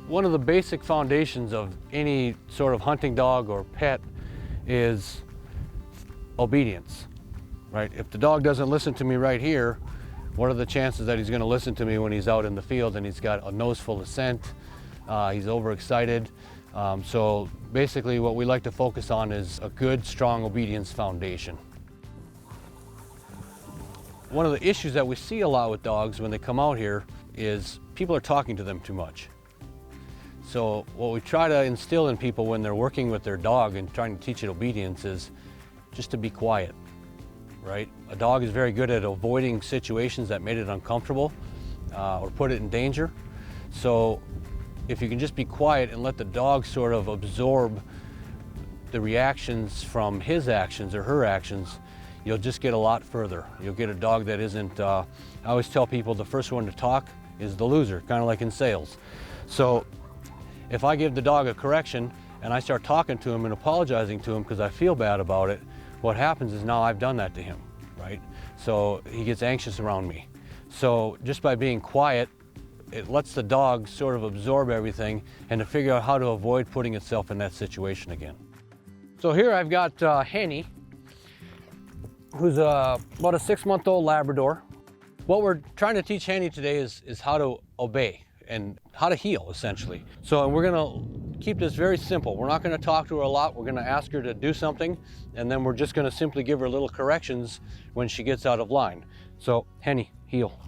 One of the basic foundations of any sort of hunting dog or pet is obedience, right? If the dog doesn't listen to me right here, what are the chances that he's going to listen to me when he's out in the field and he's got a nose full of scent, he's overexcited? So basically what we like to focus on is a good, strong obedience foundation. One of the issues that we see a lot with dogs when they come out here is people are talking to them too much. So what we try to instill in people when they're working with their dog and trying to teach it obedience is just to be quiet, right? A dog is very good at avoiding situations that made it uncomfortable or put it in danger. So if you can just be quiet and let the dog sort of absorb the reactions from his actions or her actions, you'll just get a lot further. You'll get a dog that isn't, I always tell people the first one to talk is the loser, kind of like in sales. So if I give the dog a correction and I start talking to him and apologizing to him because I feel bad about it, what happens is now I've done that to him, right? So he gets anxious around me. So just by being quiet, it lets the dog sort of absorb everything and to figure out how to avoid putting itself in that situation again. So here I've got Henny, who's about a 6-month-old Labrador. What we're trying to teach Henny today is how to obey and how to heel, essentially. So we're gonna keep this very simple. We're not gonna talk to her a lot. We're gonna ask her to do something, and then we're just gonna simply give her little corrections when she gets out of line. So Henny, heel.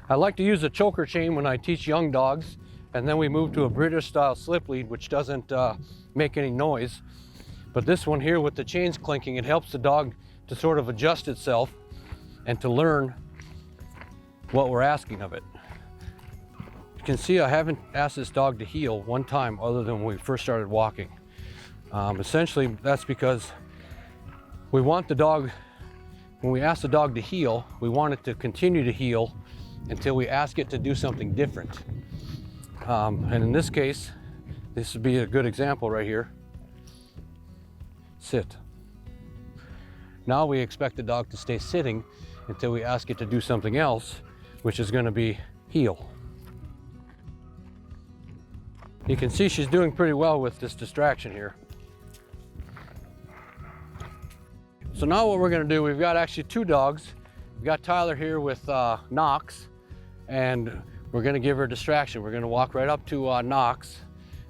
I like to use a choker chain when I teach young dogs, and then we move to a British style slip lead, which doesn't make any noise. But this one here with the chains clinking, it helps the dog to sort of adjust itself and to learn what we're asking of it. You can see I haven't asked this dog to heel one time other than when we first started walking. Essentially, that's because we want the dog, when we ask the dog to heel, we want it to continue to heel until we ask it to do something different. And in this case, this would be a good example right here. Sit. Now we expect the dog to stay sitting until we ask it to do something else, which is going to be heel. You can see she's doing pretty well with this distraction here. So now what we're going to do, we've got actually 2 dogs. We've got Tyler here with Knox, and we're going to give her a distraction. We're going to walk right up to Knox.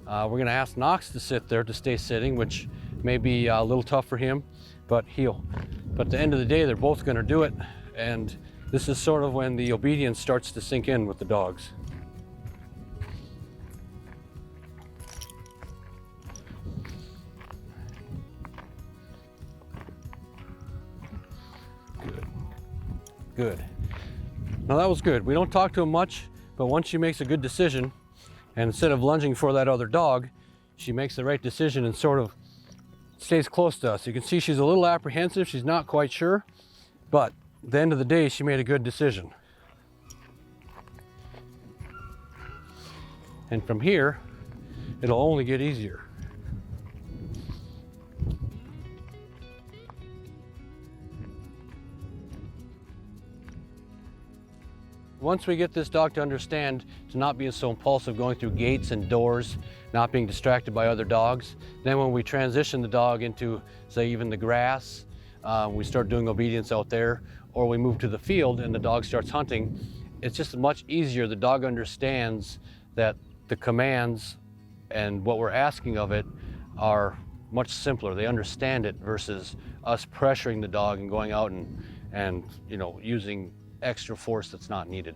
We're going to ask Knox to sit there, to stay sitting, which may be a little tough for him, but heel. But at the end of the day, they're both going to do it, and this is sort of when the obedience starts to sink in with the dogs. Good. Good. Now that was good. We don't talk to him much, but once she makes a good decision, and instead of lunging for that other dog, she makes the right decision and sort of stays close to us. You can see she's a little apprehensive. She's not quite sure, but at the end of the day, she made a good decision. And from here, it'll only get easier. Once we get this dog to understand to not be so impulsive going through gates and doors, not being distracted by other dogs, then when we transition the dog into, say, even the grass, we start doing obedience out there, or we move to the field and the dog starts hunting, it's just much easier. The dog understands that the commands and what we're asking of it are much simpler. They understand it versus us pressuring the dog and going out and using extra force that's not needed.